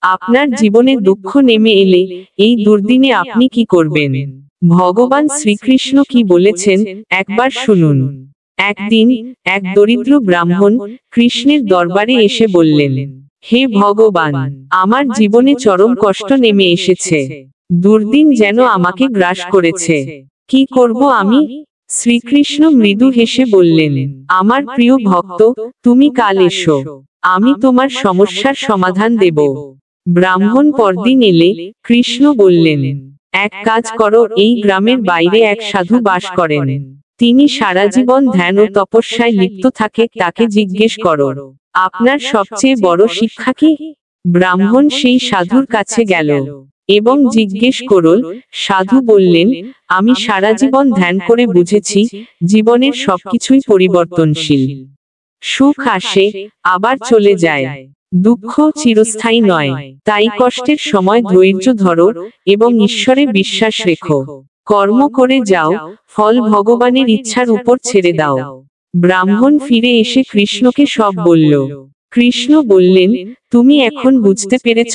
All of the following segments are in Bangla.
আপনার জীবনে দুঃখ নেমে এলে এই দুর্দিনে আপনি কি করবেন? ভগবান শ্রীকৃষ্ণ কি বলেছেন একবার শুনুন। একদিন এক দরিদ্র ব্রাহ্মণ কৃষ্ণের দরবারে এসে বললেন, হে ভগবান, আমার জীবনে চরম কষ্ট নেমে এসেছে। দুর্দিন যেন আমাকে গ্রাস করেছে। কি করব আমি? শ্রীকৃষ্ণ মৃদু হেসে বললেন, আমার প্রিয় ভক্ত, তুমি কাল এসো, আমি তোমার সমস্যার সমাধান দেব। ব্রাহ্মণ পরদিন এলে কৃষ্ণ বললেন, এক কাজ করো, এই গ্রামের বাইরে এক সাধু বাস করেন। তিনি সারা জীবন ধ্যান ও তপস্যায় লিপ্ত থাকে, তাকে জিজ্ঞেস করো, আপনার সবচেয়ে বড় শিক্ষা কি? ব্রাহ্মণ সেই সাধুর কাছে গেল এবং জিজ্ঞেস করল। সাধু বললেন, আমি সারা জীবন ধ্যান করে বুঝেছি, জীবনের সবকিছুই পরিবর্তনশীল। সুখ আসে, আবার চলে যায়। দুঃখ চিরস্থায়ী নয়। তাই কষ্টের সময় ধৈর্য ধরো এবং ঈশ্বরে বিশ্বাস রেখো। কর্ম করে যাও, ফল ভগবানের ইচ্ছার উপর ছেড়ে দাও। ব্রাহ্মণ ফিরে এসে কৃষ্ণকে সব বলল। কৃষ্ণ বললেন, তুমি এখন বুঝতে পেরেছ,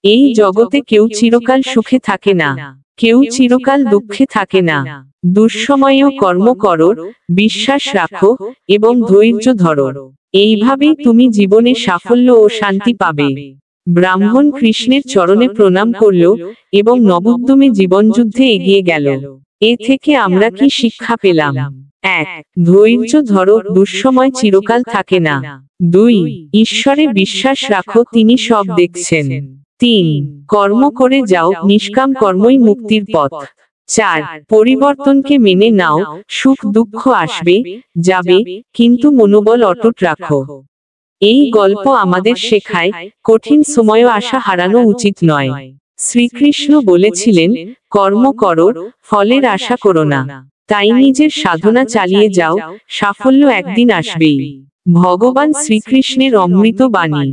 এই জগতে কেউ চিরকাল সুখে থাকে না, কেউ চিরকাল দুঃখে থাকে না। দুঃসময়েও কর্ম করো, বিশ্বাস রাখো এবং ধৈর্য ধরো। এইভাবেই তুমি জীবনে সাফল্য ও শান্তি পাবে। ব্রাহ্মণ কৃষ্ণের চরণে প্রণাম করল এবং নবোদ্যমে জীবনযুদ্ধে এগিয়ে গেল। এ থেকে আমরা কি শিক্ষা পেলাম? 1. ধৈর্য ধরো, দুঃসময় চিরকাল থাকে না। 2. ঈশ্বরে বিশ্বাস রাখো, তিনি সব দেখছেন। 3. কর্ম করে যাও, নিষ্কাম কর্মই মুক্তির পথ। 4. পরিবর্তনকে মেনে নাও, সুখ দুঃখ আসবে যাবে, কিন্তু মনোবল অটুট রাখো। এই গল্প আমাদের শেখায়, কঠিন সময়ও আশা হারানো উচিত নয়। শ্রীকৃষ্ণ বলেছিলেন, কর্ম করো, ফলের আশা করো না। তাই নিজের সাধনা চালিয়ে যাও, সাফল্য একদিন আসবেই। ভগবান শ্রীকৃষ্ণের অমৃত বাণী।